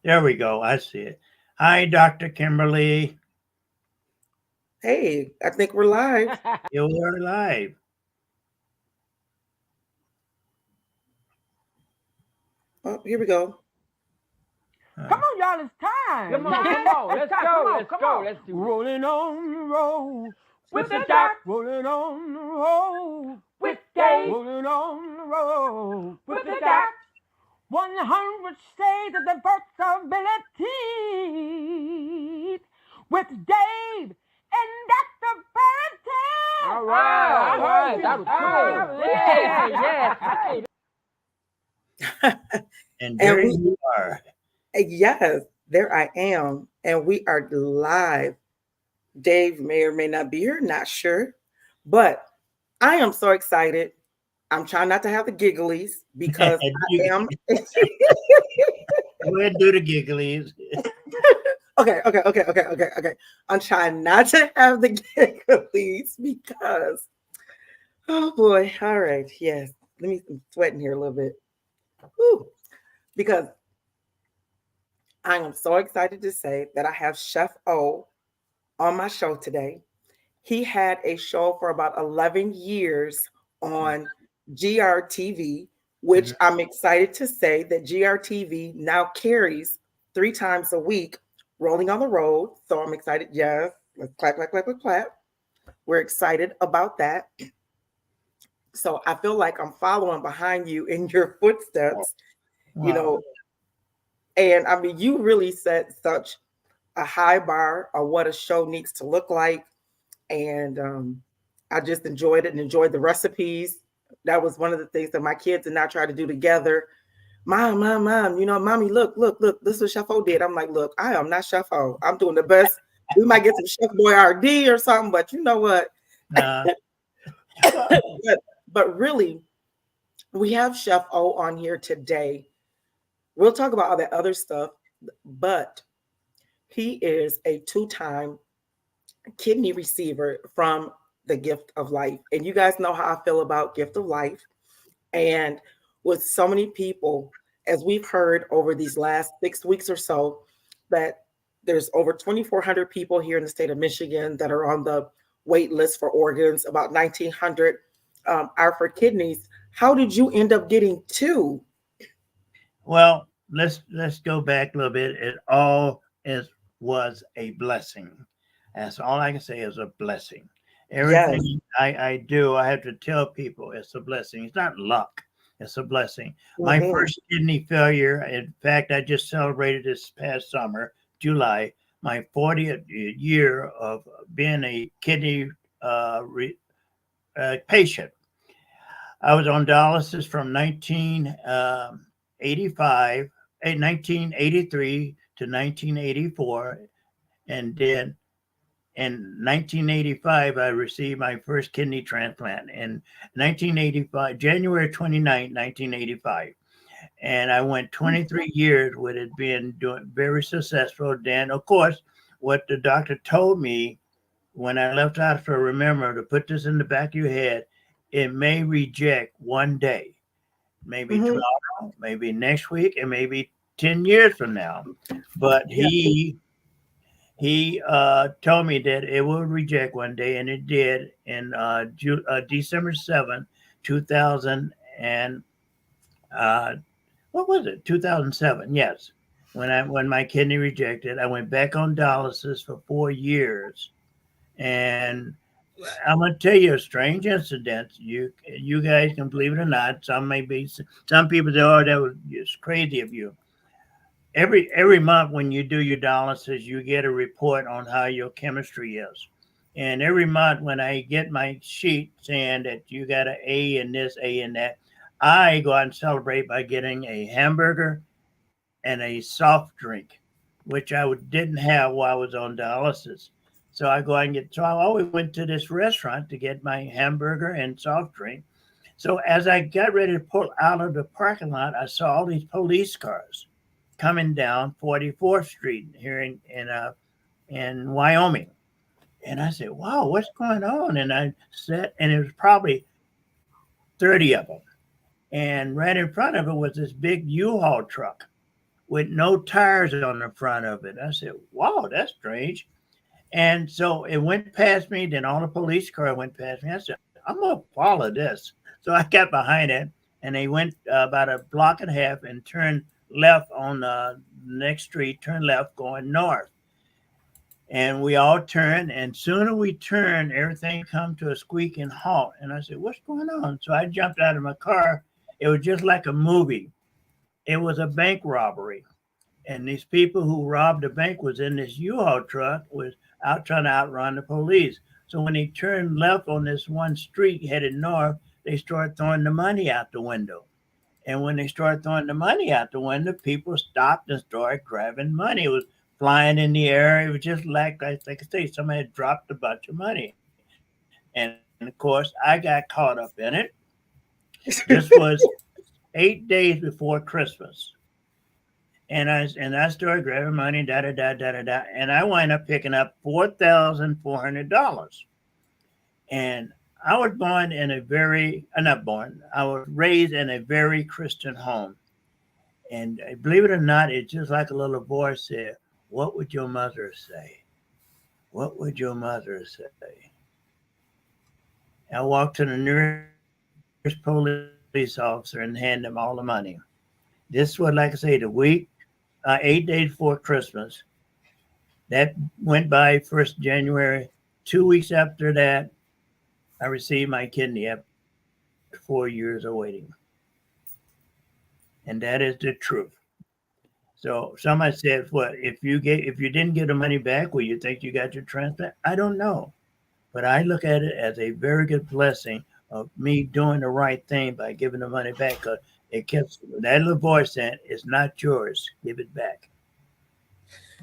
There we go. I see it. Hi, Dr. Kimberly. Hey, I think we're live. You are live. Oh, here we go. Come Uh, on, y'all, it's time. Come on, come on, It's let's time. Come go, on, let's come go, on. let's do this. Rolling on the road With with the the doc, doc. Rolling on the road. with Dave, Rolling on the road with with the the doc. doc. 100 shades of diversibility with Dave and Dr. All Barrett. right, I all heard right, you. that was cool. Yeah, yeah. Hey, and And there we, you are. yes, there I am. And we are live. Dave may or may not be here, not sure. But I am so excited. I'm trying not to have the gigglies because You I am. go ahead and do the gigglies. Okay. I'm trying not to have the gigglies because, oh boy. All right. Yes. Let me, I'm sweating here a little bit. Whew. Because I am so excited to say that I have Chef O on my show today. He had a show for about 11 years on GRTV, which Mhm. I'm excited to say that GRTV now carries 3 times a week, Rolling on the Road. So I'm excited. Yes, let's clap, clap, clap, clap, clap. We're excited about that. So I feel like I'm following behind you in your footsteps, you Wow. know, and I mean, you really set such a high bar of what a show needs to look like. And I just enjoyed it and enjoyed the recipes. That was one of the things that my kids and I try to do together. Mom, mommy, look, this is what Chef O did. I'm like, look, I am not Chef O. I'm doing the best. We might get some Chef Boyardee or something, but you know what? Uh, well, but really, we have Chef O on here today. We'll talk about all that other stuff, but he is a two-time kidney receiver from the Gift of Life. And you guys know how I feel about Gift of Life. And with so many people, as we've heard over these last 6 weeks or so, that there's over 2,400 people here in the state of Michigan that are on the wait list for organs, about 1,900 are for kidneys. How did you end up getting two? well, let's go back a little bit. It all is was a blessing. That's all I can say is a blessing. Yes. Everything I do, I have to tell people it's a blessing. It's not luck. It's a blessing. My Hmm. first kidney failure, in fact, I just celebrated this past summer, July, my 40th year of being a kidney patient. I was on dialysis from 1985, 1983 to 1984, and then in 1985, I received my first kidney transplant in 1985, January 29th, 1985. And I went 23 years with it being doing very successful. Then, of course, what the doctor told me when I left hospital, remember to put this in the back of your head, it may reject one day, maybe Hmm. tomorrow, maybe next week, and maybe 10 years from now. But Yeah. he told me that it would reject one day, and it did in December 7th, 2000 and uh, what was it? 2007. Yes, when my kidney rejected, I went back on dialysis for 4 years, and I'm gonna tell you a strange incident. You guys can believe it or not. Some people say, "Oh, that was just crazy of you." Every month when you do your dialysis, you get a report on how your chemistry is. And every month when I get my sheet saying that you got an A in this, A in that, I go out and celebrate by getting a hamburger and a soft drink, which didn't have while I was on dialysis. So I go out and get. So I always went to this restaurant to get my hamburger and soft drink. So as I got ready to pull out of the parking lot, I saw all these police cars coming down 44th Street here in Wyoming. And I said, "Wow, what's going on?" And I said, and it was probably 30 of them. And right in front of it was this big U-Haul truck with no tires on the front of it. I said, wow, that's strange. And so it went past me. Then all the police car went past me. I said, I'm going to follow this. So I got behind it, and they went about a block and a half and turned left on the next street, turned left going north. And we all turned, and sooner we turned, everything come to a squeaking halt. And I said, what's going on? So I jumped out of my car. It was just like a movie. It was a bank robbery. And these people who robbed the bank was in this U-Haul truck, was out trying to outrun the police. So when they turned left on this one street headed north, they started throwing the money out the window. And when they started throwing the money out the window, people stopped and started grabbing money. It was flying in the air. It was just like I say, somebody had dropped a bunch of money. And of course, I got caught up in it. This was 8 days before Christmas. And I started grabbing money, da da da da da da, and I wind up picking up $4,400. And I was born in a very not born. I was raised in a very Christian home, and believe it or not, it's just like a little voice said, "What would your mother say? What would your mother say?" I walked to the nearest police officer and handed him all the money. This was, like I say, the week 8 days before Christmas. That went by 1st January. 2 weeks after that, I received my kidney after 4 years of waiting. And that is the truth. So somebody said, "What if you didn't get the money back? Will you think you got your transplant?" I don't know, but I look at it as a very good blessing of me doing the right thing by giving the money back. Because it kept that little voice saying, "It's not yours. Give it back."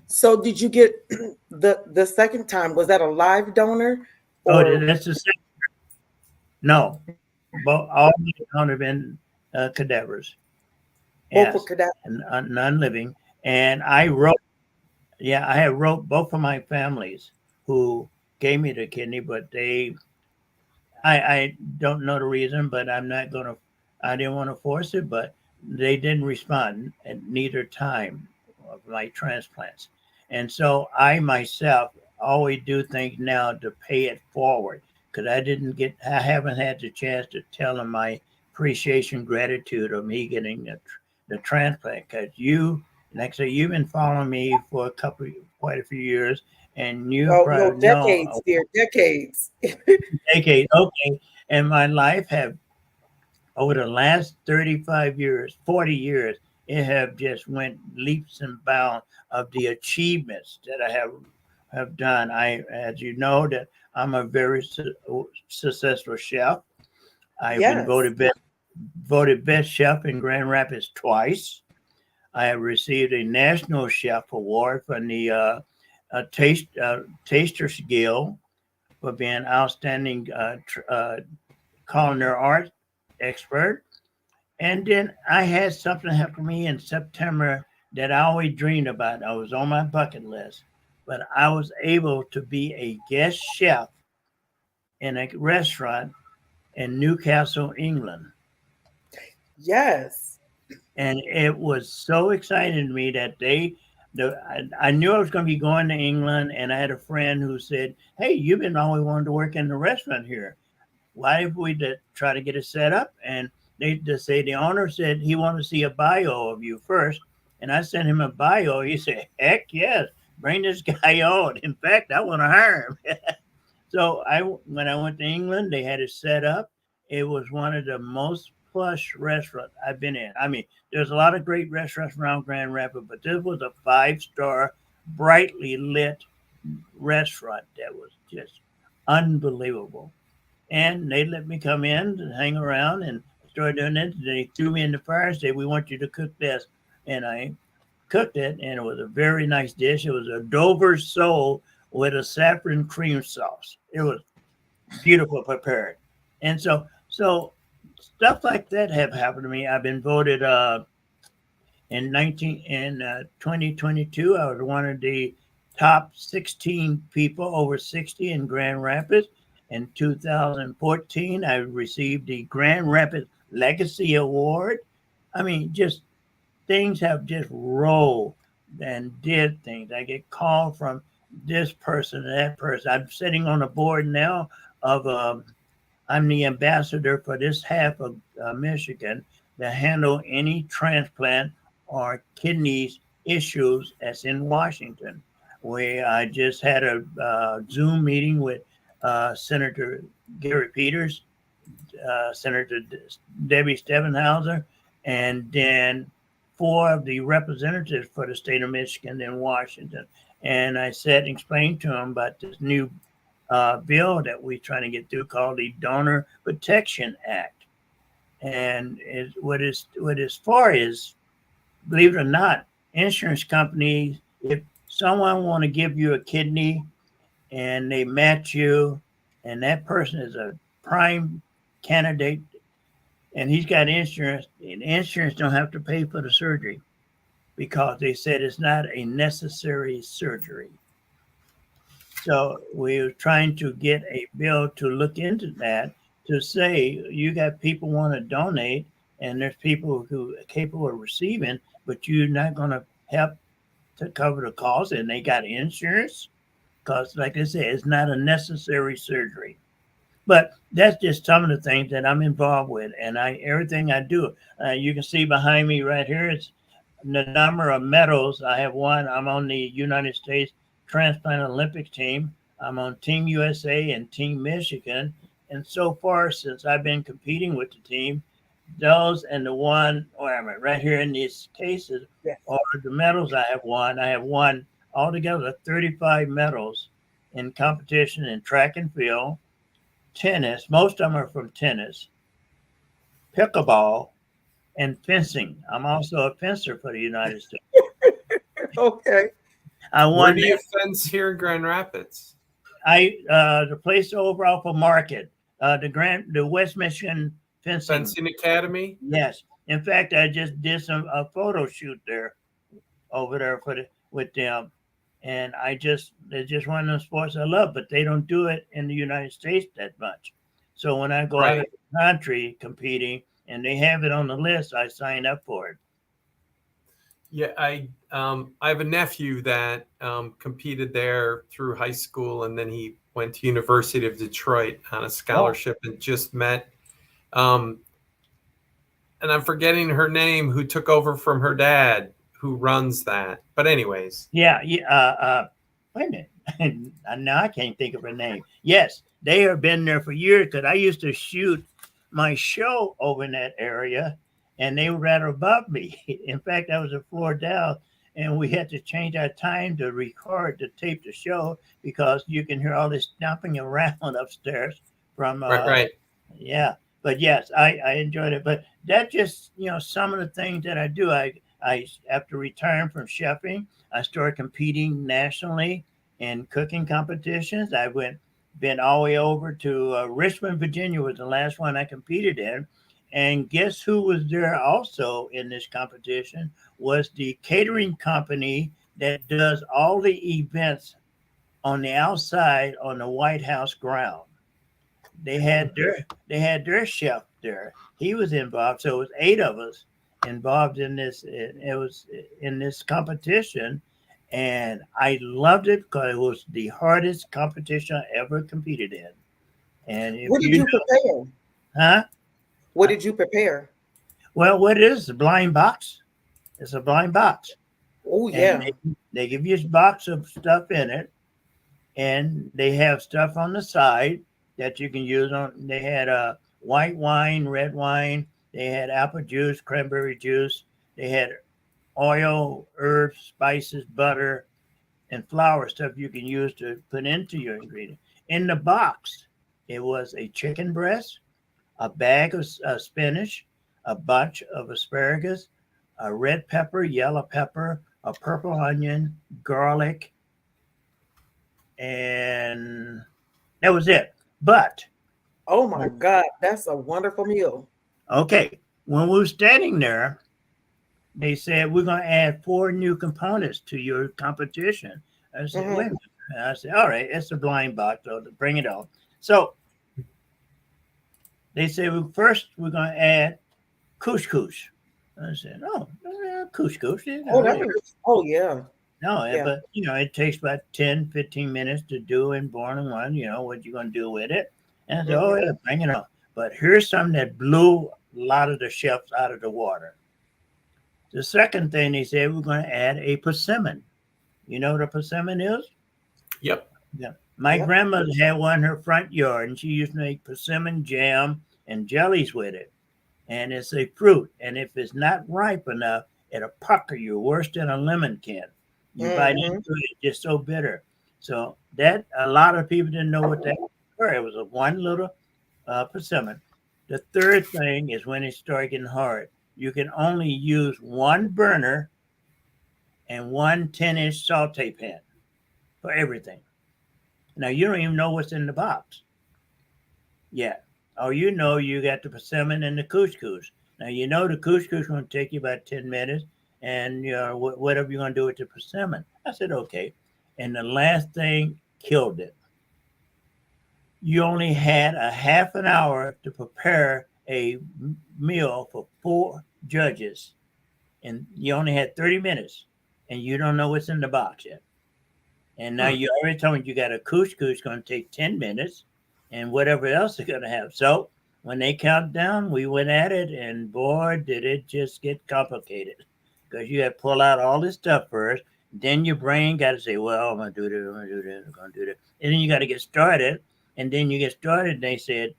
So did you get the second time? Was that a live donor Oh, or that's the second. No, both all have been cadavers. both were Yes, cadaver? and none living. And I wrote, yeah, I have wrote both of my families who gave me the kidney, but I don't know the reason, but I'm not gonna. I didn't want to force it, but they didn't respond at neither time of my transplants, and so I myself always do things now to pay it forward because I haven't had the chance to tell them my appreciation, gratitude of me getting the transplant. Because like I say, you've been following me for quite a few years, and you Oh no, probably decades, know dear, decades. decade. Okay. And my life have over the last 35 years, 40 years, it have just went leaps and bounds of the achievements that I have done. As you know, that I'm a very successful chef. I've been Yes. voted best chef in Grand Rapids twice. I have received a national chef award from the Tasters Guild for being outstanding culinary art expert. And then I had something happen to me in September that I always dreamed about. I was on my bucket list, but I was able to be a guest chef in a restaurant in Newcastle, England. Yes. And it was so exciting to me that I knew I was going to be going to England, and I had a friend who said, "Hey, you've been always wanting to work in the restaurant here. Why if we try to get it set up?" And they just say the owner said he wanted to see a bio of you first. And I sent him a bio. He said, "Heck yes, bring this guy on. In fact, I want to hire him." So when I went to England, they had it set up. It was one of the most plush restaurants I've been in. I mean, there's a lot of great restaurants around Grand Rapids, but this was a 5-star, brightly lit restaurant that was just unbelievable. And they let me come in and hang around and started doing it. They threw me in the fire and said, "We want you to cook this." And I cooked it, and it was a very nice dish. It was a Dover sole with a saffron cream sauce. It was beautiful prepared. And so stuff like that have happened to me. I've been voted in 2022. I was one of the top 16 people over 60 in Grand Rapids. In 2014, I received the Grand Rapids Legacy Award. I mean, just things have just rolled and did things. I get called from this person and that person. I'm sitting on a board now of I'm the ambassador for this half of Michigan to handle any transplant or kidneys issues that's in Washington. I just had a Zoom meeting with Senator Gary Peters, Senator Debbie Stevenhauser, and then four of the representatives for the state of Michigan in Washington. And I said, explained to them about this new bill that we're trying to get through called the Donor Protection Act. And what is for is, believe it or not, insurance companies, if someone want to give you a kidney and they match you and that person is a prime candidate and he's got insurance, and insurance don't have to pay for the surgery because they said it's not a necessary surgery. So we're trying to get a bill to look into that, to say you got people want to donate and there's people who are capable of receiving, but you're not going to help to cover the cost and they got insurance because, like I said, it's not a necessary surgery. But that's just some of the things that I'm involved with, and everything I do. You can see behind me right here. It's the number of medals. I have one. I'm on the United States Transplant Olympic team. I'm on Team USA and Team Michigan. And so far, since I've been competing with the team, those and the one, where am I? Right here in these cases, Yes. are the medals I have won. I have won altogether 35 medals in competition in track and field, tennis. Most of them are from tennis, pickleball, and fencing. I'm also a fencer for the United States. Okay. I Where won do you fence here in Grand Rapids? the place over off of Market, the West Michigan fencing. Fencing Academy? Yes. In fact, I just did a photo shoot there over there with them. And they're just one of those sports I love, but they don't do it in the United States that much. So when I go out of the country competing and they have it on the list, I sign up for it. Yeah, I have a nephew that competed there through high school, and then he went to University of Detroit on a scholarship and just met, and I'm forgetting her name, who took over from her dad, who runs that. But anyways. Yeah. Wait a minute. Now I can't think of her name. Yes, they have been there for years because I used to shoot my show over in that area and they were right above me. In fact, I was a floor down and we had to change our time to record, to tape the show because you can hear all this stomping around upstairs from, Right. Yeah. But yes, I enjoyed it. But that just, some of the things that I do. I after retiring from chefing, I started competing nationally in cooking competitions. Been all the way over to Richmond, Virginia was the last one I competed in. And guess who was there also in this competition was the catering company that does all the events on the outside on the White House ground. They had their chef there. He was involved. So it was 8 of us involved in this. It was in this competition, and I loved it because it was the hardest competition I ever competed in. And What did you prepare? Huh? What did you prepare? Well, what it is a blind box. It's a blind box. Oh yeah. And they give you a box of stuff in it, and they have stuff on the side that you can use on. They had white wine, red wine. They had apple juice, cranberry juice. They had oil, herbs, spices, butter, and flour stuff you can use to put into your ingredient. In the box, it was a chicken breast, a bag of spinach, a bunch of asparagus, a red pepper, yellow pepper, a purple onion, garlic, and that was it. But oh my God, that's a wonderful meal. Okay, when we were standing there, they said we're going to add 4 new components to your competition. I said, wait a minute. And I said, all right, it's a blind box, so bring it on. So they said, well, first we're going to add couscous. I said, oh, couscous. Oh, that is, oh yeah, No, yeah. but it takes about 10, 15 minutes to do in boiling one. What you gonna do with it? And I said, oh Mhm. yeah, bring it on. But here's something that blew a lot of the chefs out of the water. The second thing they said, we're going to add a persimmon. You know what a persimmon is? Yep. Yeah. My Yep. grandmother had one in her front yard, and she used to make persimmon jam and jellies with it. And it's a fruit, and if it's not ripe enough, it'll pucker you worse than a lemon can. You bite into Mhm. it, it's just so bitter. So that a lot of people didn't know what that was. It was a one little persimmon. The third thing is when it starts getting hard, you can only use one burner and one 10-inch saute pan for everything. Now you don't even know what's in the box yet. Oh, you got the persimmon and the couscous. Now the couscous is going to take you about 10 minutes, and whatever you're going to do with the persimmon. I said okay, and the last thing killed it. You only had a half an hour to prepare a meal for four judges, and you only had 30 minutes, and you don't know what's in the box yet. And now Hmm. you already told me you got a couscous going to take 10 minutes and whatever else they're going to have. So when they count down, we went at it, and boy, did it just get complicated because you had to pull out all this stuff first. Then your brain got to say, well, I'm going to do this, I'm going to do this, I'm going to do this. And then you got to get started. And then you get started, and they said,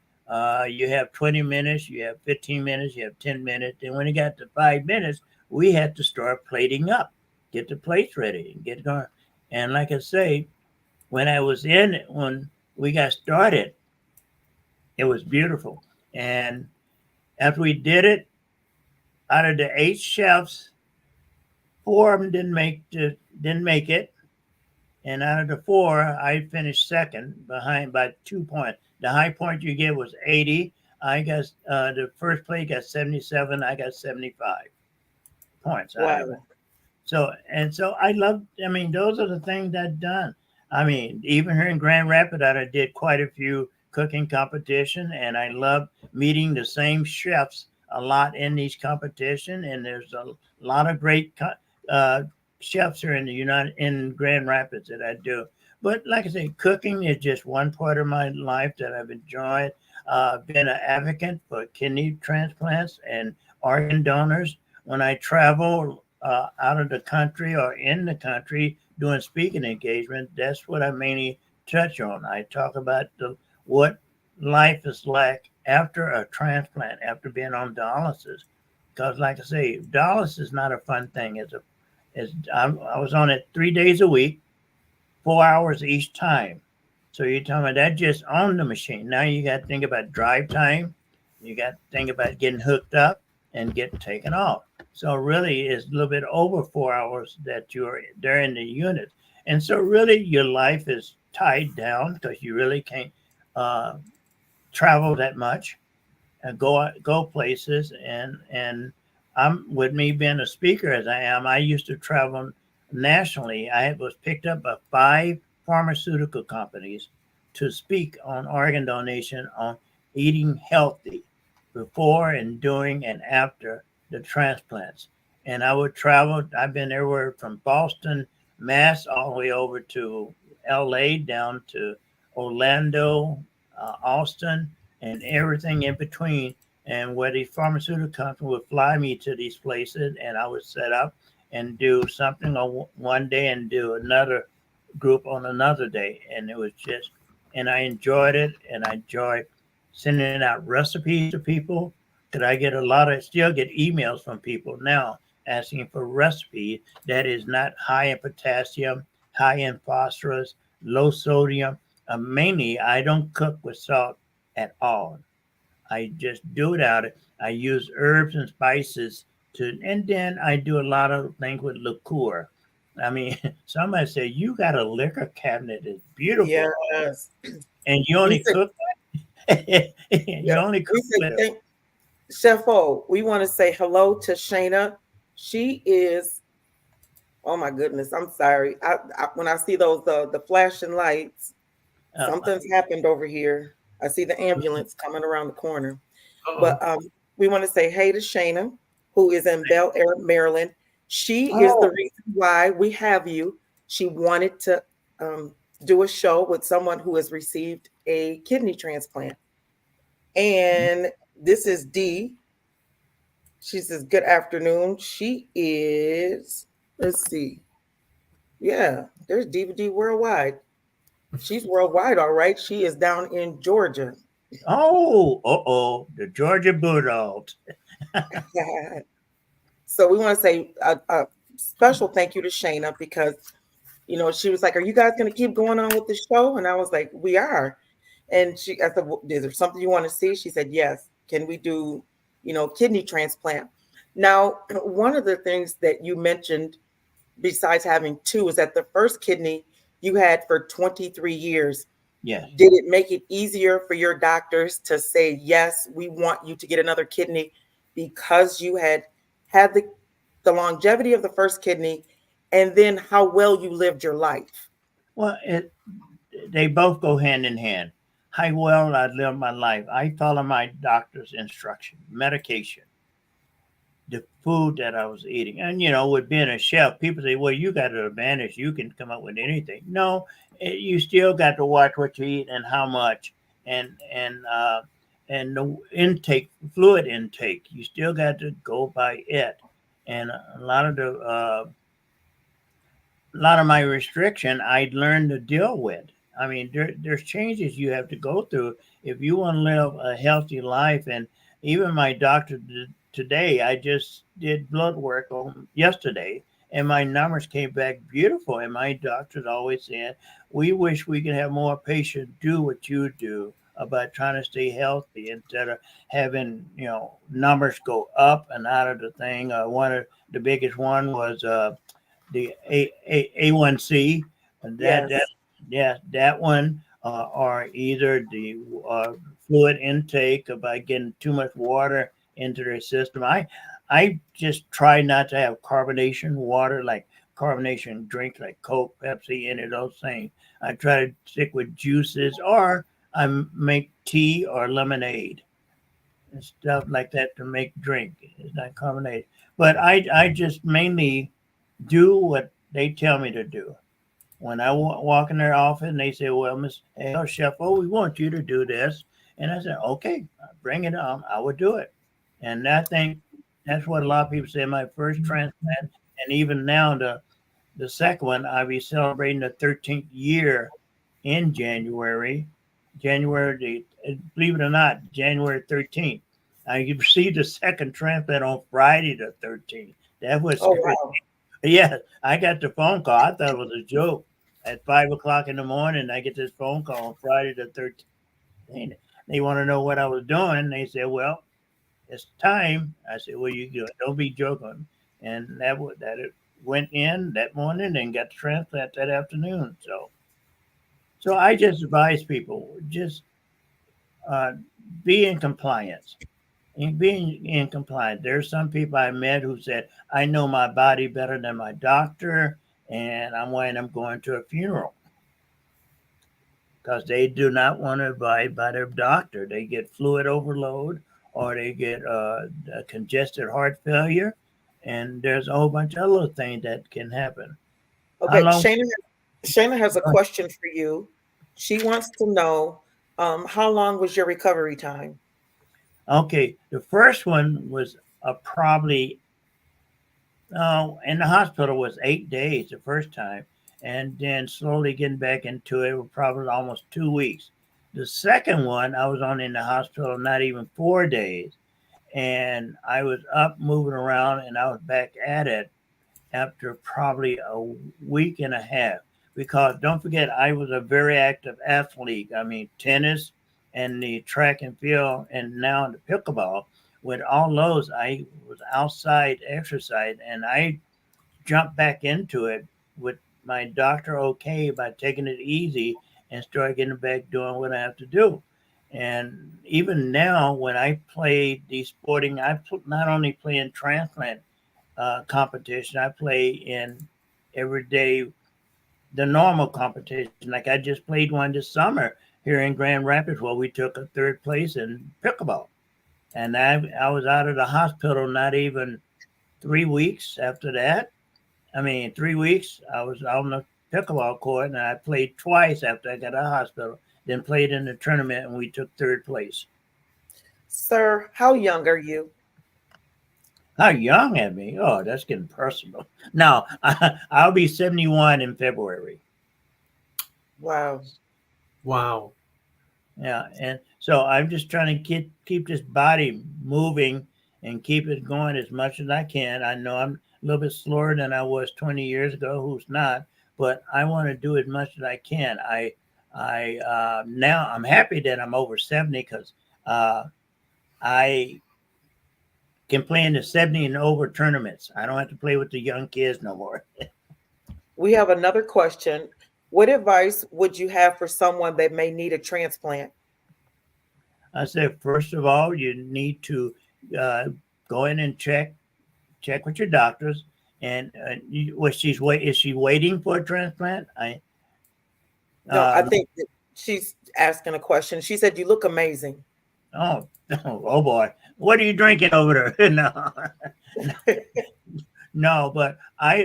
you have 20 minutes, you have 15 minutes, you have 10 minutes. And when it got to 5 minutes, we had to start plating up, get the plates ready, and get going. And like I say, when we got started, it was beautiful. And after we did it, out of the 8 chefs, four of them didn't make it. And out of the four, I finished second behind by 2 points. The high point you get was 80. I got the first place got 77. I got 75 points out of it. Wow. So I love. I mean, those are the things I've done. I mean, even here in Grand Rapids, I did quite a few cooking competition, and I love meeting the same chefs a lot in these competition. And there's a lot of great uh, chefs here in Grand Rapids that I do. But like I say, cooking is just one part of my life that I've enjoyed. Been an advocate for kidney transplants and organ donors. When I travel out of the country or in the country doing speaking engagement, that's what I mainly touch on. I talk about what life is like after a transplant, after being on dialysis. Because, like I say, dialysis is not a fun thing. I was on it 3 days a week, 4 hours each time. So you're talking about that just on the machine. Now you got to think about drive time. You got to think about getting hooked up and getting taken off. So really, it's a little bit over 4 hours that you're there in the unit. And so really, your life is tied down because you really can't uh, travel that much and go places. And I'm with me being a speaker as I am. I used to travel nationally. I was picked up by 5 pharmaceutical companies to speak on organ donation, on eating healthy before and during and after the transplants. And I would travel. I've been everywhere from Boston, Mass, all the way over to L.A., down to Orlando, Austin, and everything in between. And where the pharmaceutical company would fly me to these places, and I would set up and do something on one day and do another group on another day. And it was just, and I enjoyed it, and I enjoyed sending out recipes to people. Because I get still get emails from people now asking for recipes that is not high in potassium, high in phosphorus, low sodium. Mainly, I don't cook with salt at all. I just do it out. I use herbs and spices and then I do a lot of things with liqueur. I mean, somebody said you got a liquor cabinet that's beautiful, Yes. and you We only said, cook. You yeah. only We cook said with it. thank Chef O. We want to say hello to Shayna. She is. Oh my goodness. I'm sorry. When I see those the flashing lights, Oh, something's happened over here. I see the ambulance coming around the corner. Uh-oh. But we want to say hey to Shayna. who is in Bel Air, Maryland. She is the Oh, reason why we have you. She wanted to um, do a show with someone who has received a kidney transplant. And this is Dee. She says, "Good afternoon." She is, let's see. Yeah, there's DVD worldwide. She's worldwide, all right. She is down in Georgia. the Georgia Bulldogs. So we want to say a special thank you to Shayna because she was like, "Are you guys going to keep going on with the show?" And I was like, "We are." And I said, well, "Is there something you want to see?" She said, "Yes." Can we do, kidney transplant? Now, one of the things that you mentioned, besides having two, is that the first kidney you had for 23 years. Yes. Did it make it easier for your doctors to say, yes, we want you to get another kidney because you had the longevity of the first kidney and then how well you lived your life? Well, they both go hand in hand. How well I live my life. I follow my doctor's instruction, medication, the food that I was eating. And, with being a chef, people say, well, you got an advantage. You can come up with anything. No, you still got to watch what you eat and how much and the intake, fluid intake. You still got to go by it. And a lot of my restriction I learned to deal with. I mean, there's changes you have to go through if you want to live a healthy life. And even my doctor today, I just did blood work on yesterday, and my numbers came back beautiful. And my doctor's always saying, "We wish we could have more patients do what you do about trying to stay healthy instead of having numbers go up and out of the thing." One of the biggest one was the A1C, and Yes. yeah, that one, or either the fluid intake by getting too much water into their system. I just try not to have carbonation water, like carbonation drinks like Coke, Pepsi, any of those things. I try to stick with juices, or I make tea or lemonade and stuff like that to make drink. It's not carbonated, but I just mainly do what they tell me to do. When I walk in their office and they say, "Well, Miss Hale, Chef, we want you to do this," and I said, "Okay, bring it on. I will do it." And I think that's what a lot of people say. My first transplant, and even now the second one, I'll be celebrating the 13th year in January. Believe it or not, January 13th. I received the second transplant on Friday the 13th. That was Oh, crazy. wow. Yeah, I got the phone call. I thought it was a joke. At 5 o'clock in the morning, I get this phone call on Friday the 13th. They want to know what I was doing. They said, "Well, it's time." I said, "Well, don't be joking." And that it went in that morning and got the transplant that afternoon. So I just advise people just uh, be in compliance. In being in compliance, there's some people I met who said, "I know my body better than my doctor, and I'm going to a funeral," because they do not want to abide by their doctor. They get fluid overload, or they get congested heart failure, and there's a whole bunch of other things that can happen. How Okay, long? Shayna has a question for you. She wants to know, how long was your recovery time? Okay, the first one was probably in the hospital was 8 days the first time, and then slowly getting back into it was probably almost 2 weeks. The second one I was on in the hospital not even 4 days, and I was up moving around, and I was back at it after probably a week and a half. Because don't forget, I was a very active athlete. I mean, tennis and the track and field, and now the pickleball. With all those, I was outside exercise, and I jumped back into it with my doctor okay by taking it easy and start getting back doing what I have to do. And even now, when I play the sporting, not only play in transplant competition. I play in everyday, the normal competition. Like I just played one this summer here in Grand Rapids where we took a third place in pickleball. and I was out of the hospital not even 3 weeks after that. I mean, 3 weeks. I was on the pickleball court, and I played twice after I got out of the hospital. Then played in the tournament, and we took third place. Sir, how young are you? How young at me? Oh, that's getting personal. No, I'll be 71 in February. Wow. Wow. Yeah, and so I'm just trying to keep this body moving and keep it going as much as I can. I know I'm a little bit slower than I was 20 years ago. Who's not? But I want to do as much as I can. I now I'm happy that I'm over 70 because I can play in the 70 and over tournaments. I don't have to play with the young kids no more. We have another question. What advice would you have for someone that may need a transplant? I said, first of all, you need to uh, go in and check with your doctors. And is she waiting for a transplant? No, I Um, think that she's asking a question. She said, "You look amazing." oh, oh boy, what are you drinking over there? No, no, but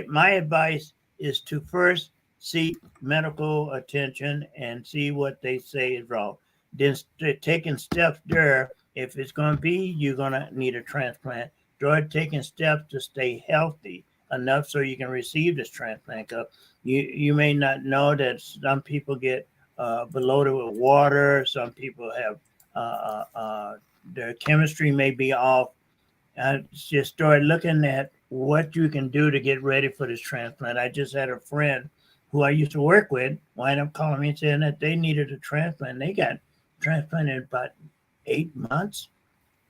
my advice is to first seek medical attention and see what they say is wrong. Then taking steps there. If it's going to be, you're going to need a transplant. Start taking steps to stay healthy enough so you can receive this transplant. You may not know that some people get bloated with water. Some people have their chemistry may be off. I just started looking at what you can do to get ready for this transplant. I just had a friend who I used to work with wind up calling me and saying that they needed a transplant. They got transplanted in about 8 months.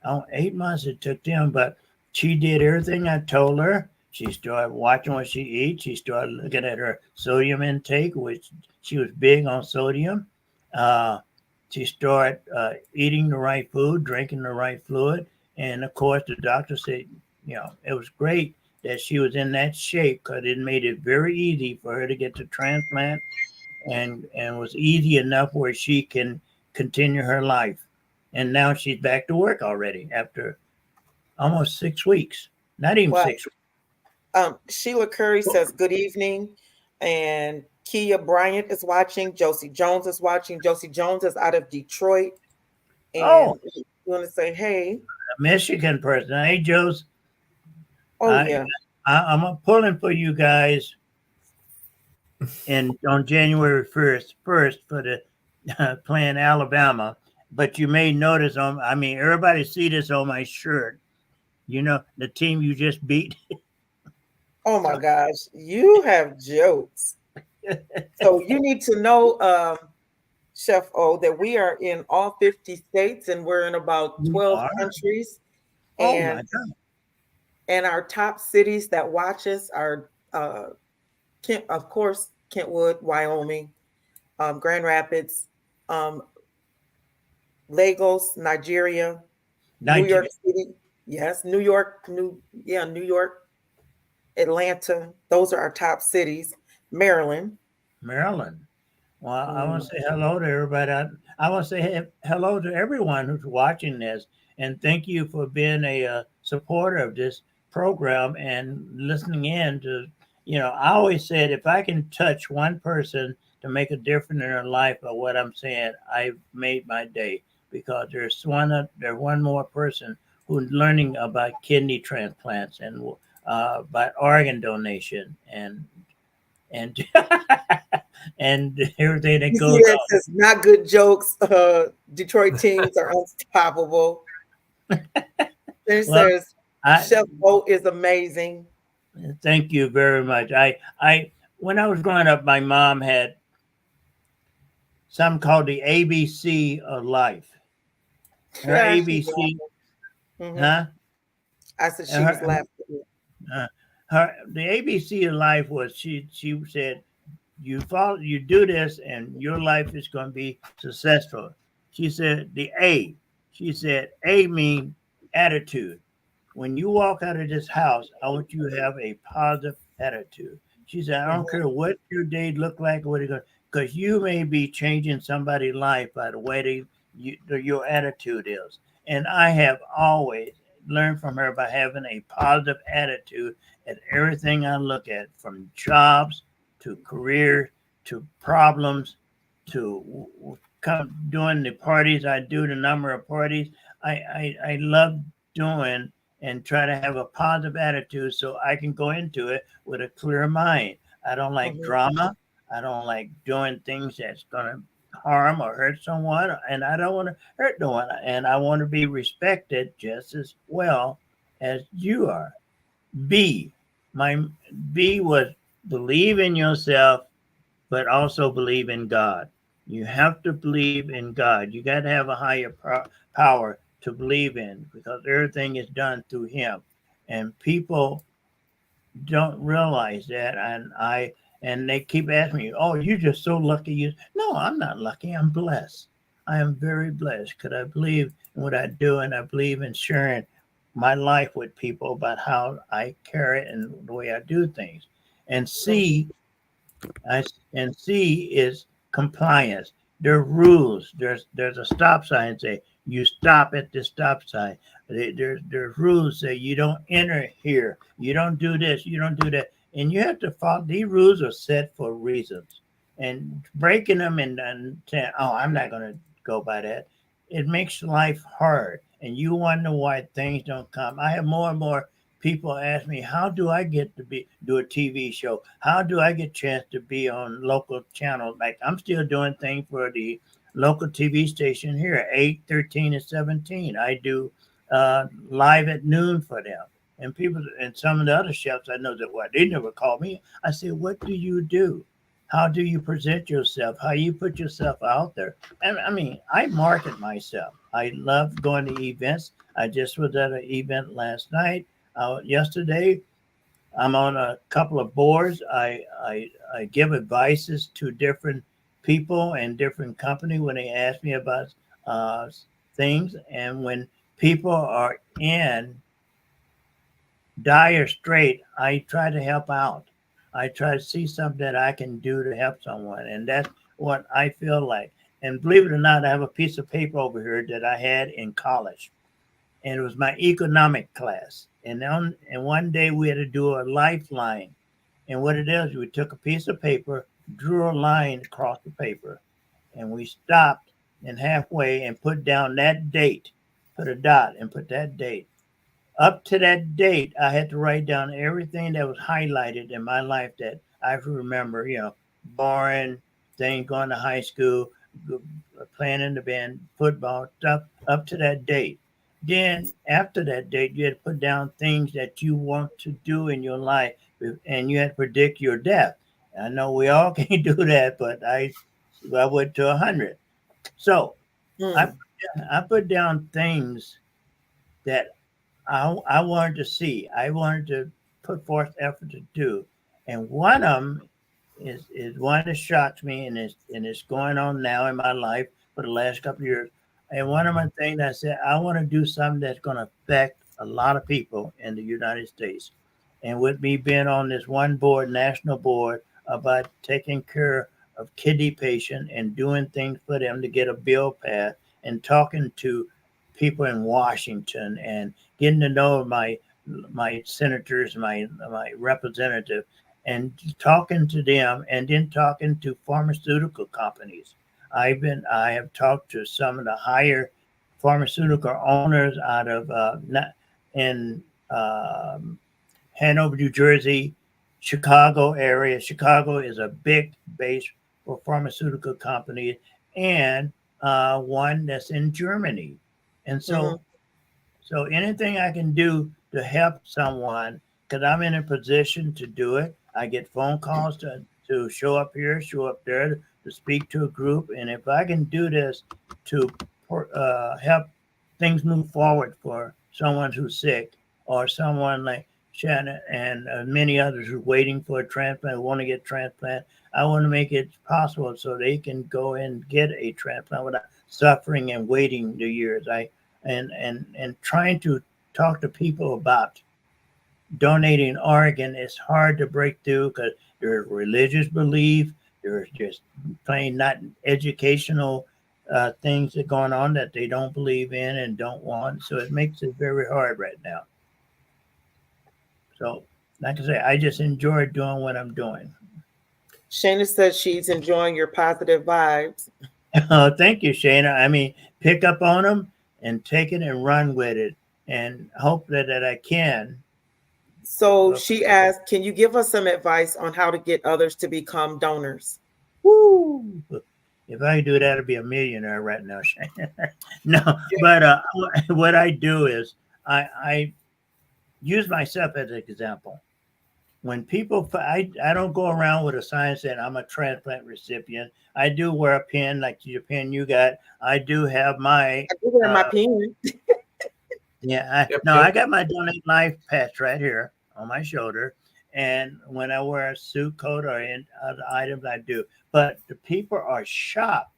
Oh, 8 months it took them, but she did everything I told her. She started watching what she eats. She started looking at her sodium intake, which she was big on sodium. Uh, she started eating the right food, drinking the right fluid. And of course, the doctor said, it was great that she was in that shape because it made it very easy for her to get the transplant and was easy enough where she can continue her life. And now she's back to work already after almost 6 weeks. Not even Well, 6 weeks. Sheila Curry says, "Good evening," and Kia Bryant is watching. Josie Jones is watching. Josie Jones is out of Detroit, Oh, and you want to say, "Hey, a Michigan person. Hey, Joe's. oh I, yeah, I'm pulling for you guys on January 1st for the playing Alabama. But you may notice everybody see this on my shirt. The team you just beat. oh my gosh, you have jokes." So you need to know, Chef O, that we are in all 50 states and we're in about You 12 are. countries. Oh my And God. our top cities that watch us are, of course, Kentwood, Wyoming, Grand Rapids, um, Lagos, Nigeria, New York Nigeria, City. Yes, New York, Atlanta. Those are our top cities. Maryland. Maryland. Well, I want Mm, to say hello to everybody. I want to say hello to everyone who's watching this, and thank you for being a supporter of this program and listening in to. I always said if I can touch one person to make a difference in their life by what I'm saying, I've made my day because there's one more person who's learning about kidney transplants and about organ donation and and everything that you see goes that on. says not good jokes. Detroit teams are unstoppable. Then it Well, says I Chef O is amazing. thank you very much. I when I was growing up, my mom had something called the ABC of life. Her Yeah, she's ABC, laughing. Hmm. huh? I said she was Her, laughing. uh, the ABC of life was she said you do this and your life is going to be successful. She said A mean attitude. When you walk out of this house, I want you to have a positive attitude. She said, I don't Mhm. care what your day look like, what it because you may be changing somebody's life by the way your attitude is. And I have always learned from her by having a positive attitude at everything I look at, from jobs to career to problems to come doing the parties I do, the number of parties I love doing, and try to have a positive attitude so I can go into it with a clear mind. I don't like Mhm. drama. I don't like doing things that's going to harm or hurt someone, and I don't want to hurt no one, and I want to be respected just as well as you are. B, my B was believe in yourself, but also believe in God. You have to believe in God. You got to have a higher power to believe in, because everything is done through Him, and people don't realize that. And they keep asking me, "Oh, you're just so lucky." You No, I'm not lucky. I'm blessed. I am very blessed because I believe in what I do, and I believe in sharing my life with people about how I carry it and the way I do things. And Mhm. and C is compliance. There are rules. There's a stop sign say you stop at the stop sign. There's rules say you don't enter here. You don't do this. You don't do that. And you have to follow. These rules are set for reasons. And breaking them and saying, "Oh, I'm not going to go by that," it makes life hard. And you wonder why things don't come. I have more and more people ask me, how do I get to be do a TV show? How do I get a chance to be on local channels? Like, I'm still doing things for the local TV station here, 8, 13, and 17. I do live at noon for them. And people and some of the other chefs I know that, well, they never call me. I say, what do you do? How do you present yourself? How you put yourself out there? And I mean, I market myself. I love going to events. I just was at an event last night, yesterday. I'm on a couple of boards. I give advices to different people and different company when they ask me about uh, things. And when people are in dire strait, I try to help out. I try to see something that I can do to help someone. And that's what I feel like. And believe it or not, I have a piece of paper over here that I had in college, and it was my economic class. And one day we had to do a lifeline. And what it is, we took a piece of paper, drew a line across the paper, and we stopped and halfway and put down that date, put a dot and put that date. Up to that date, I had to write down everything that was highlighted in my life that I remember, boring thing, going to high school, playing in the band, football, stuff up to that date. Then after that date, you had to put down things that you want to do in your life, and you had to predict your death. I know we all can't do that, but I went to 100. So I, Mm. I put down things that I wanted to see. I wanted to put forth effort to do, and one of them is one that shocks me, and it's going on now in my life for the last couple of years. And one of my things I said, I want to do something that's going to affect a lot of people in the United States. And with me being on this one board, national board, about taking care of kidney patients and doing things for them to get a bill passed, and talking to people in Washington and getting to know my senators, my representative, and talking to them, and then talking to pharmaceutical companies. I have talked to some of the higher pharmaceutical owners out of in um, Hanover, New Jersey, Chicago area. Chicago is a big base for pharmaceutical companies, and one that's in Germany. And Mhm. so anything I can do to help someone, because I'm in a position to do it. I get phone calls to show up here, show up there, to speak to a group. And if I can do this to help things move forward for someone who's sick, or someone like Shannon and many others who are waiting for a transplant, want to get transplant, I want to make it possible so they can go and get a transplant without suffering and waiting the years. And trying to talk to people about donating organ is hard to break through, because there's religious belief, there's just plain not educational things that are going on that they don't believe in and don't want. So it makes it very hard right now. So, like I say, I just enjoy doing what I'm doing. Shayna says she's enjoying your positive vibes. Thank you, Shayna. I mean, pick up on them and take it and run with it, and hope that I can. So she asked, can you give us some advice on how to get others to become donors? Woo! If I could do that, I'd be a millionaire right now, Shayna. No, but what I do is I use myself as an example. When people, I don't go around with a sign saying I'm a transplant recipient. I do wear a pin like your pin you got. I do have my I do wear my pen. yeah. Yep, No, yep. I got my Donate Life patch right here on my shoulder, and when I wear a suit coat or in other items, I do. But the people are shocked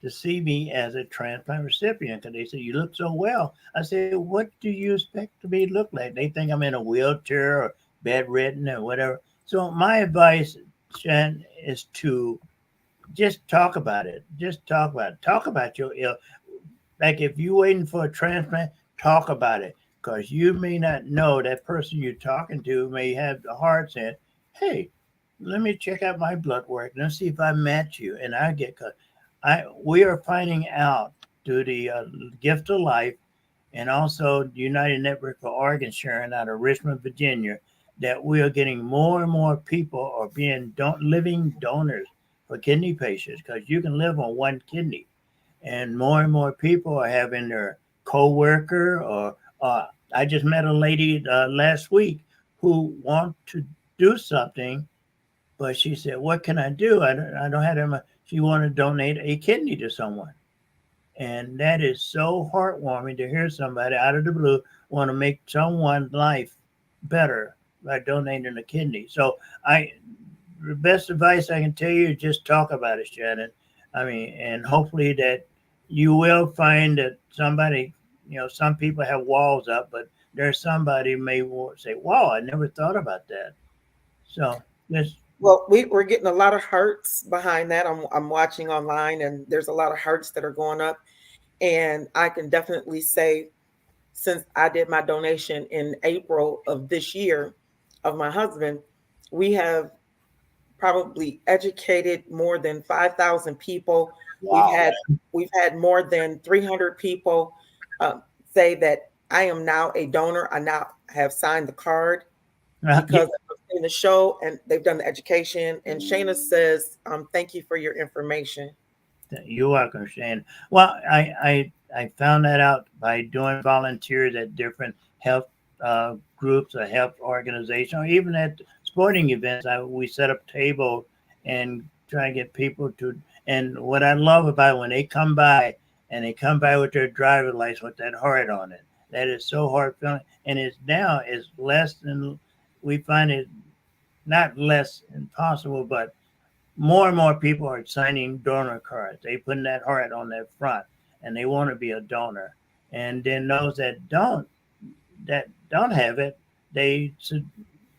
to see me as a transplant recipient because they say you look so well. I say, what do you expect to me to look like? They think I'm in a wheelchair or bedridden or whatever. So my advice, Shan, is to just talk about it. Just talk about it. Talk about your ill. Like if you're waiting for a transplant, talk about it because you may not know that person you're talking to may have the heart saying, "Hey, let me check out my blood work. Let's see if I match you." And I get cut. We are finding out through the gift of life and also the United Network for Organ Sharing out of Richmond, Virginia, that we are getting more and more people are being living donors for kidney patients because you can live on one kidney, and more people are having their coworker or I just met a lady last week who want to do something, but she said, "What can I do? I don't have them." She wanted to donate a kidney to someone. And that is so heartwarming to hear somebody out of the blue want to make someone's life better by donating a kidney. So the best advice I can tell you is just talk about it, Shannon. I mean, and hopefully that you will find that somebody, some people have walls up, but there's somebody may say, "Wow, I never thought about that." So just Well, we're getting a lot of hearts behind that. I'm watching online, and there's a lot of hearts that are going up. And I can definitely say, since I did my donation in April of this year of my husband, we have probably educated more than 5,000 people. We've wow. had we've had more than 300 people say that I am now a donor. I now have signed the card because I've seen the show and they've done the education. And Shayna says, "Thank you for your information." You're welcome, Shane. Well, I found that out by doing volunteers at different health groups or health organizations, or even at sporting events. We set up tables and try to get people to. And what I love about when they come by and they come by with their driver's license with that heart on it, that is so heartfelt. And it's now is less than we find it not less impossible, but more and more people are signing donor cards. They putting that heart on their front, and they want to be a donor. And then those that don't have it, they should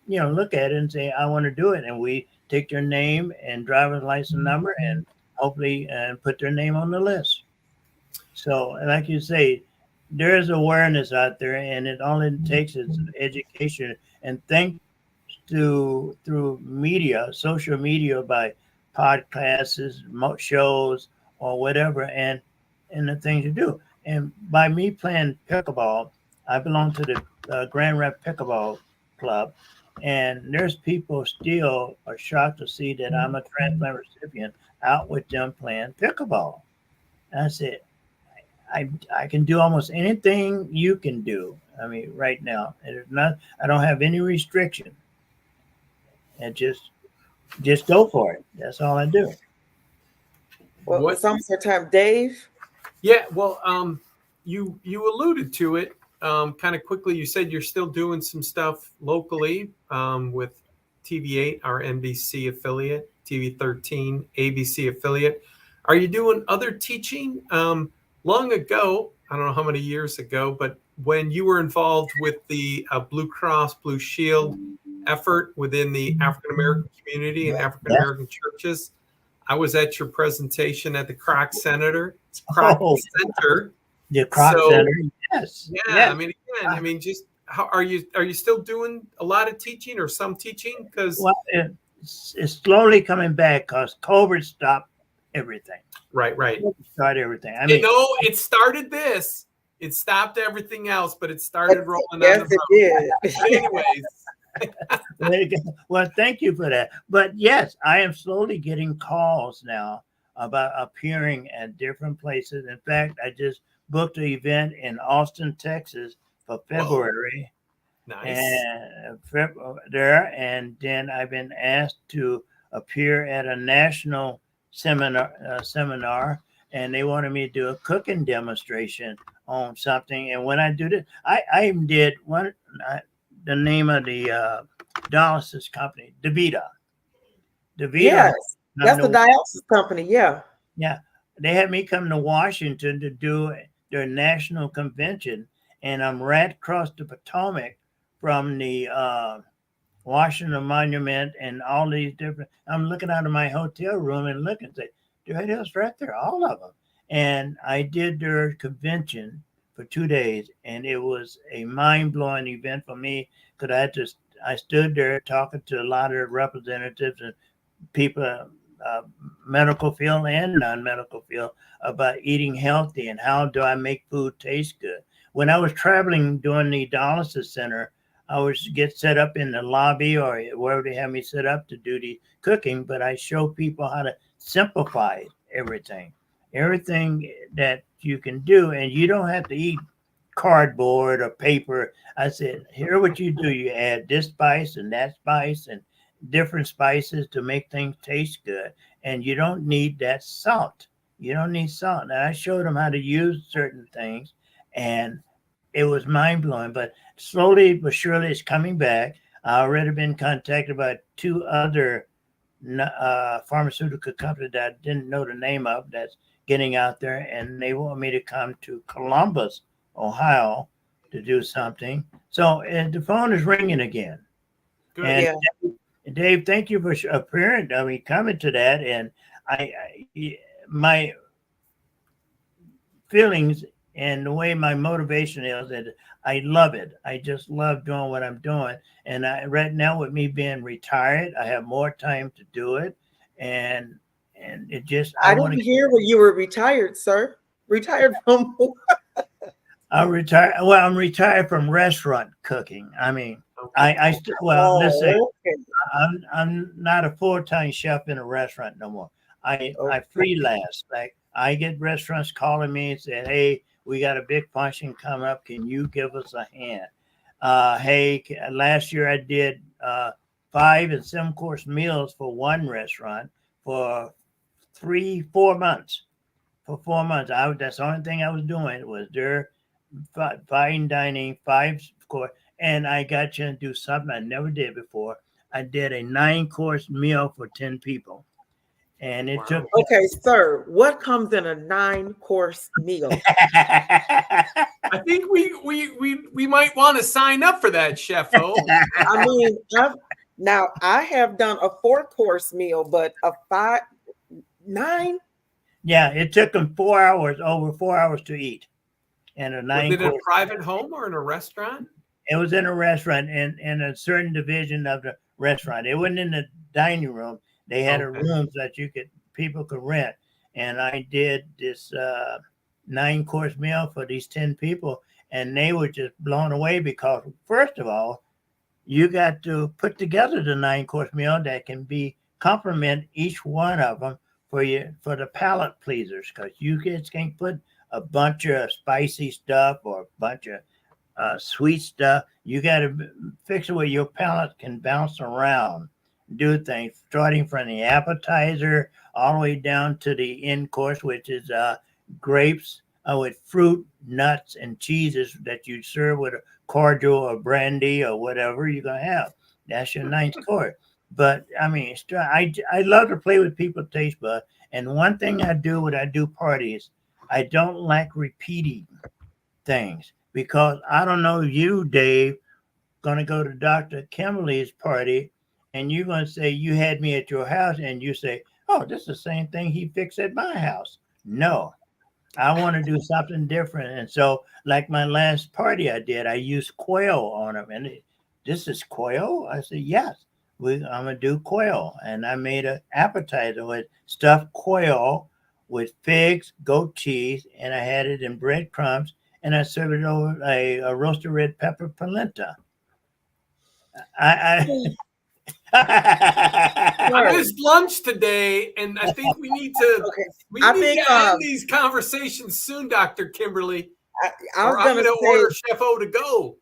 look at it and say, "I want to do it," and we take their name and driver's license number, and hopefully put their name on the list. So, like you say, there's awareness out there, and all it takes is education. And thanks to through media, social media, by podcasts, shows, or whatever, and the things you do. And by me playing pickleball, I belong to the Grand Rap Pickleball Club, and there's people still are shocked to see that I'm a transplant recipient out with them playing pickleball. And I said, I can do almost anything you can do. I mean, right now, it's not. I don't have any restriction, and just go for it. That's all I do. Well, What? it's almost our time, Dave. Yeah, well, you alluded to it kind of quickly. You said you're still doing some stuff locally with TV8, our NBC affiliate, TV13, ABC affiliate. Are you doing other teaching? Long ago, I don't know how many years ago, but when you were involved with the Blue Cross Blue Shield effort within the African American community and African Yeah. American churches, I was at your presentation at the Kroc Center. Kroc Oh, Center. the Croc So, Center. Yes. Yeah, Yes. I mean, again, I mean, just how are you still doing a lot of teaching or some teaching? Because Well, it's slowly coming back because COVID stopped everything. right. Start everything. I You mean, know, it started this. It stopped everything else, but it started rolling on Yes, the it boat. did. But anyways, well, thank you for that. But yes, I am slowly getting calls now about appearing at different places. In fact, I just booked an event in Austin, Texas for February. nice. And there, and then I've been asked to appear at a national seminar, and they wanted me to do a cooking demonstration on something. And when I do this, I even did one. The name of the dialysis company, DaVita. Yes, that's the to- dialysis company. Yeah. yeah, they had me come to Washington to do their national convention, and I'm right across the Potomac from the Washington Monument and all these different. I'm looking out of my hotel room and looking and say, dude, it was right there, all of them. And I did their convention for 2 days, and it was a mind blowing event for me because I stood there talking to a lot of representatives and people, medical field and non-medical field, about eating healthy and how do I make food taste good. When I was traveling doing the dialysis center, I would get set up in the lobby or wherever they have me set up to do the cooking, but I show people how to simplify everything that you can do, and you don't have to eat cardboard or paper. I said, here what you do, you add this spice and that spice and different spices to make things taste good. And you don't need that salt. You don't need salt. And I showed them how to use certain things, and it was mind blowing. But slowly but surely, it's coming back. I already been contacted by two other pharmaceutical companies that I didn't know the name of that's getting out there, and they want me to come to Columbus, Ohio, to do something. So the phone is ringing again. Good. And Yeah. Dave, thank you for appearing. I mean, coming to that, and my feelings and the way my motivation is that I love it. I just love doing what I'm doing. And right now, with me being retired, I have more time to do it, and it just I didn't hear when you were retired, sir. Retired from I'm retired. Well, I'm retired from restaurant cooking. I mean, let's say okay. I'm not a full-time chef in a restaurant no more. I freelance. Like I get restaurants calling me and saying, "Hey, we got a big function coming up. Can you give us a hand?" Hey, last year I did 5 and 7-course meals for one restaurant for 4 months. For 4 months, that's the only thing I was doing was their fine dining, 5-course, and I got you to do something I never did before. I did a 9-course meal for 10 people, and it took. Okay, sir. What comes in a 9-course meal? I think we might want to sign up for that, Chef O. I mean, I have done a 4-course meal, but a 9. Yeah, it took them 4 hours, over 4 hours to eat, and a Was 9 it in a course. private home or in a restaurant? It was in a restaurant in a certain division of the restaurant. It wasn't in the dining room. They had a room that people could rent. And I did this 9-course meal for these 10 people, and they were just blown away because, first of all, you got to put together the 9-course meal that can be complement each one of them for the palate pleasers, because you kids can't put a bunch of spicy stuff or a bunch of sweet stuff. You got to fix it where your palate can bounce around, do things, starting from the appetizer all the way down to the end course, which is grapes with fruit, nuts, and cheeses that you serve with a cordial or brandy or whatever you're going to have. That's your 9th course. But I mean, I love to play with people's taste buds. And one thing I do when I do parties, I don't like repeating things, because I don't know you, Dave, going to go to Dr. Kimberly's party, and you're going to say you had me at your house, and you say, oh, this is the same thing he fixed at my house. No, I want to do something different. And so, like my last party I did, I used quail on them. And this is quail? I said, yes, I'm going to do quail. And I made an appetizer with stuffed quail with figs, goat cheese, and I had it in breadcrumbs. And I served it over a roasted red pepper polenta. I, I Right. missed lunch today, and I think we need to Okay. I think end these conversations soon, Dr. Kimberly. I was Or I'm gonna going to say order Chef O to go.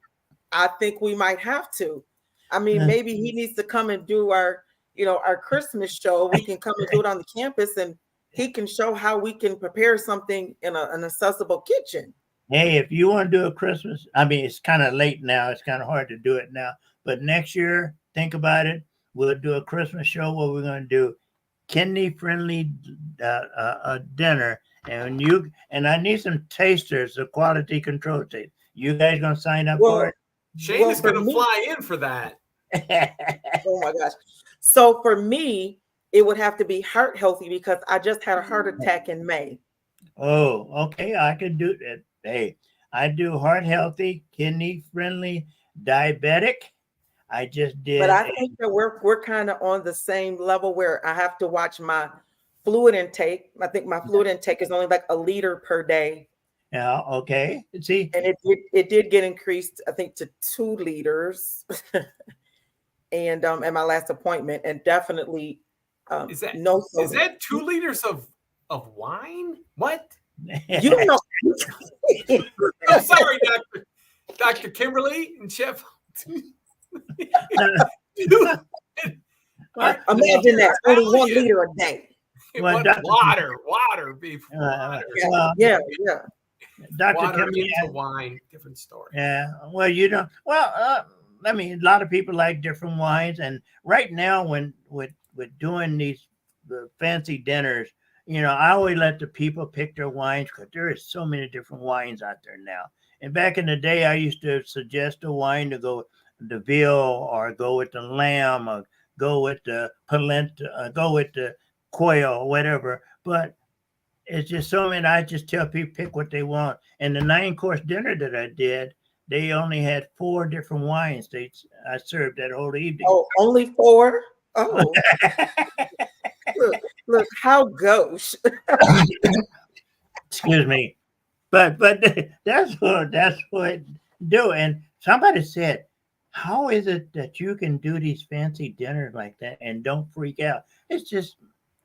I think we might have to. I mean, maybe he needs to come and do our, our Christmas show. We can come and do it on the campus, and he can show how we can prepare something in an accessible kitchen. Hey, if you want to do a Christmas, I mean, it's kind of late now. It's kind of hard to do it now. But next year, think about it. We'll do a Christmas show where we're going to do kidney-friendly dinner, and I need some tasters, a quality control taste. You guys going to sign up for Shane is going to me, fly in for that. it? oh my gosh! So for me, it would have to be heart healthy because I just had a heart attack in May. Oh, okay. I can do that. Hey, I do heart healthy, kidney friendly, diabetic. I just did. But I think that we're kind of on the same level where I have to watch my fluid intake. I think my fluid intake is only like a liter per day. Yeah. Okay. See, And it did get increased, I think, to 2 liters. And at my last appointment, and definitely Is that no is sodium. that 2 liters of wine? What? You don't know. I'm sorry, Dr. Kimberly and Chef. Imagine that, only 1 liter a day. Well, Dr. Water, beef, water. Yeah. Dr. Water Kimberly, into wine, different story. yeah. Well, you don't. Well, I mean, a lot of people like different wines, and right now, when with doing the fancy dinners, I always let the people pick their wines because there is so many different wines out there now. And back in the day, I used to suggest a wine to go the veal, or go with the lamb, or go with the polenta, go with the quail, or whatever. But it's just so many. I just tell people pick what they want. And the 9-course dinner that I did, they only had 4 different wines. I served that whole evening. Oh, only 4? Oh, look, how gauche. Excuse me, but that's what do. And somebody said, "How is it that you can do these fancy dinners like that and don't freak out?" It's just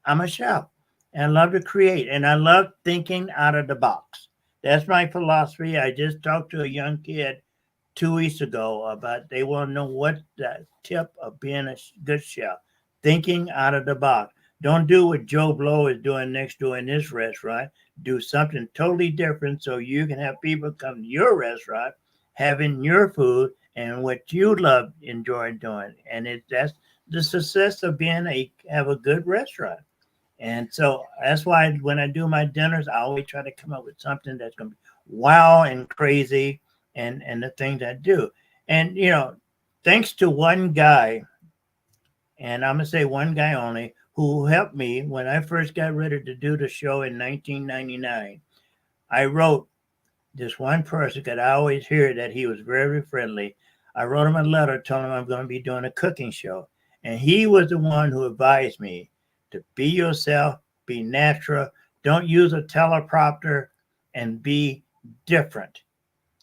I'm a chef, and I love to create, and I love thinking out of the box. That's my philosophy. I just talked to a young kid 2 weeks ago about they want to know what the tip of being a good chef, thinking out of the box. Don't do what Joe Blow is doing next door in this restaurant. Do something totally different so you can have people come to your restaurant, having your food and what you love, enjoy doing. And that's the success of have a good restaurant. And so that's why when I do my dinners, I always try to come up with something that's going to be wow and crazy, and the things I do. And thanks to one guy, and I'm gonna say one guy only, who helped me when I first got ready to do the show in 1999. I wrote this one person, because I always hear that he was very friendly. I wrote him a letter telling him I'm going to be doing a cooking show. And he was the one who advised me to be yourself, be natural, don't use a teleprompter, and be different.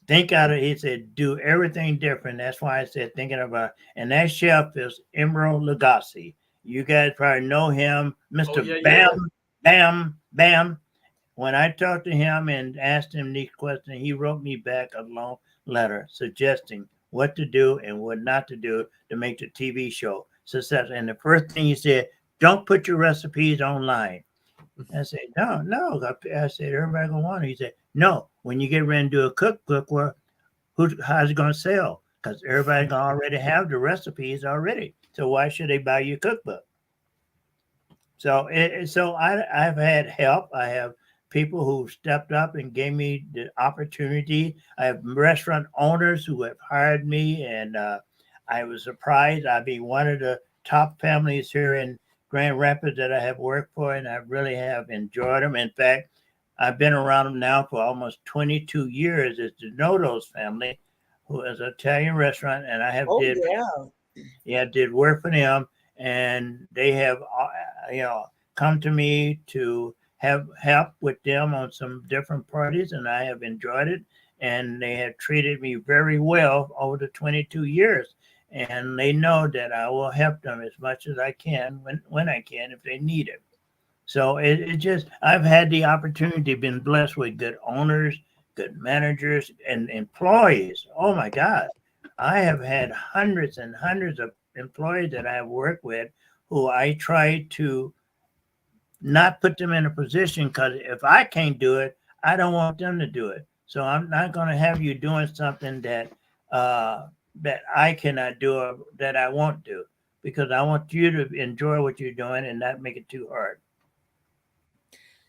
Think out of it. He said, do everything different. That's why I said thinking about, and that chef is Emerald Lagasse. You guys probably know him, Mr. Bam, Bam, Bam. When I talked to him and asked him these questions, he wrote me back a long letter suggesting what to do and what not to do to make the TV show successful. And the first thing he said, don't put your recipes online. I said, no. I said, everybody gonna want it. He said, no, when you get ready to do a cookbook, well, how's it gonna sell? Because everybody's gonna already have the recipes already. So why should they buy your cookbook? So I've had help. I have people who stepped up and gave me the opportunity. I have restaurant owners who have hired me, and I was surprised. I mean, one of the top families here in Grand Rapids that I have worked for, and I really have enjoyed them. In fact, I've been around them now for almost 22 years. It's the Nodos family, who is an Italian restaurant, and I have Oh yeah. did work for them, and they have come to me to have help with them on some different parties, and I have enjoyed it. And they have treated me very well over the 22 years, and they know that I will help them as much as I can when I can if they need it. So it just I've had the opportunity, been blessed with good owners, good managers, and employees. Oh my God, I have had hundreds and hundreds of employees that I have worked with who I try to not put them in a position, because if I can't do it, I don't want them to do it. So I'm not going to have you doing something that I cannot do or that I won't do, because I want you to enjoy what you're doing and not make it too hard.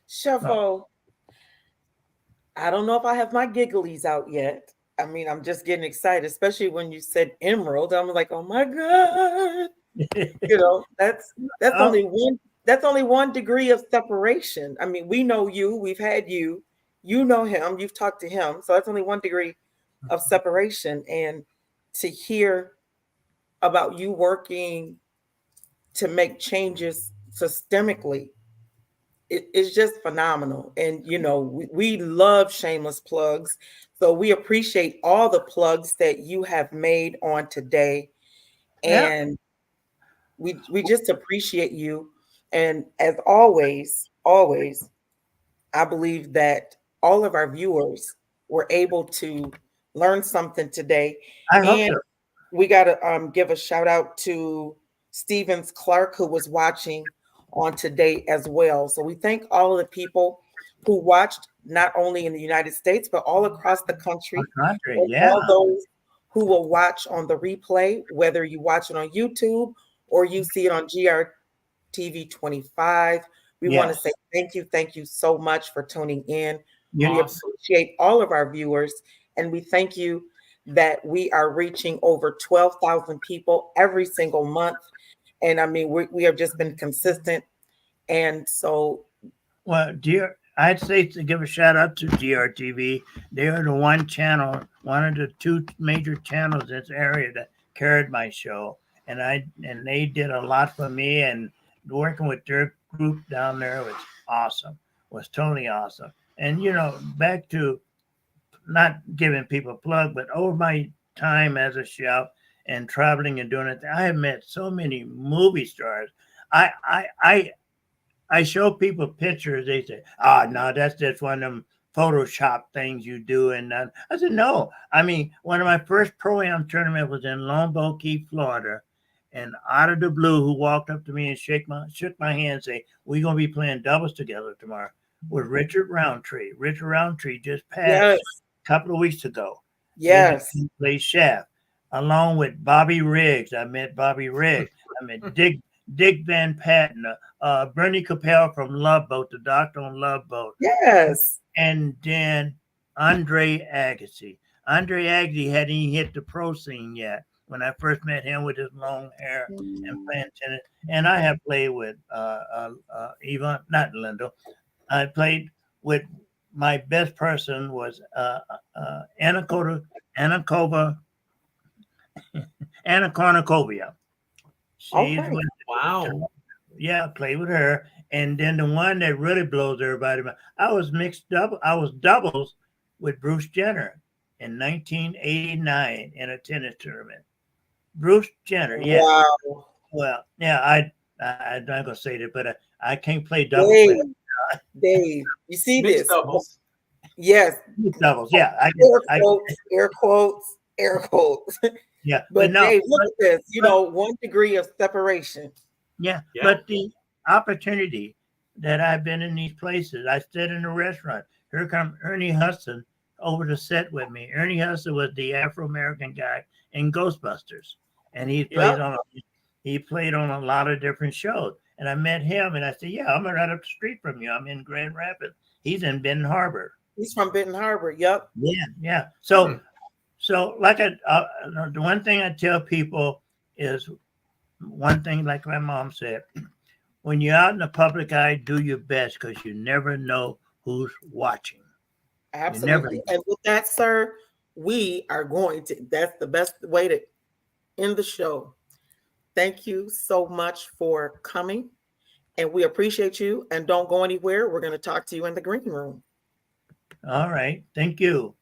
Chef So, O, I don't know if I have my gigglies out yet. I mean, I'm just getting excited, especially when you said emerald. I'm like, oh my God. That's oh, only one degree of separation. I mean, we know you, we've had you, you know him, you've talked to him. So that's only one degree of separation. And to hear about you working to make changes systemically, it's just phenomenal. And we love shameless plugs. So we appreciate all the plugs that you have made on today. yeah, And we just appreciate you. And as always, I believe that all of our viewers were able to learn something today. I hope And so. we got to give a shout out to Stevens Clark, who was watching on today as well. So we thank all of the people who watched, not only in the United States, but all across the country, Our country, and yeah, all those who will watch on the replay, whether you watch it on YouTube or you see it on GRTV 25. We want to yes, say thank you so much for tuning in. We you, Awesome. appreciate all of our viewers, and we thank you that we are reaching over 12,000 people every single month. And I mean, we have just been consistent. And so, well, dear, I'd say to give a shout out to GRTV. They are the one channel, one of the two major channels in this area that carried my show, and they did a lot for me. And working with their group down there was awesome. Was totally awesome. And back to not giving people a plug, but over my time as a chef and traveling and doing it, I have met so many movie stars. I I I I show people pictures. They say, "Ah, no, that's just one of them Photoshop things you do." And I said, "No. I mean, one of my first pro-am tournament was in Longboat Key, Florida, and out of the blue, who walked up to me and shook my hand, and say, "We're gonna be playing doubles together tomorrow." Was Richard Roundtree. Richard Roundtree just yes, passed a couple of weeks ago. They yes. play chef along with Bobby Riggs. I met Bobby Riggs. I met Dick Van Patten, Bernie Capel from Love Boat, the doctor on Love Boat, Yes. and then Andre Agassi. Andre Agassi hadn't even hit the pro scene yet when I first met him with his long hair and playing tennis. And I have played with Yvonne, not Lindo. I played with my best person was Anna Kournikovia. She's Okay. with Wow. yeah, played with her. And then the one that really blows everybody, I was doubles with Bruce Jenner in 1989 in a tennis tournament. Bruce Jenner, yeah. Wow. Well, yeah, I'm not gonna say that, but I can't play doubles with Dave, Dave, you see Mixed this? doubles. Yes. doubles. Yeah, Air I quotes, air quotes, air quotes. yeah, but But no, Dave, look at this. but 1 degree of separation. yeah, Yeah. but the opportunity that I've been in these places, I stood in a restaurant. Here come Ernie Hudson over to sit with me. Ernie Hudson was the Afro-American guy in Ghostbusters, and Yep. he played on a lot of different shows. And I met him, and I said, "Yeah, I'm right up the street from you. I'm in Grand Rapids. He's in Benton Harbor." He's from Benton Harbor. Yep. Yeah. Hmm. So like the one thing I tell people is one thing, like my mom said, when you're out in the public eye, do your best because you never know who's watching. Absolutely. And with that, sir, we are going to, that's the best way to end the show. Thank you so much for coming. And we appreciate you. And don't go anywhere. We're going to talk to you in the green room. All right. Thank you.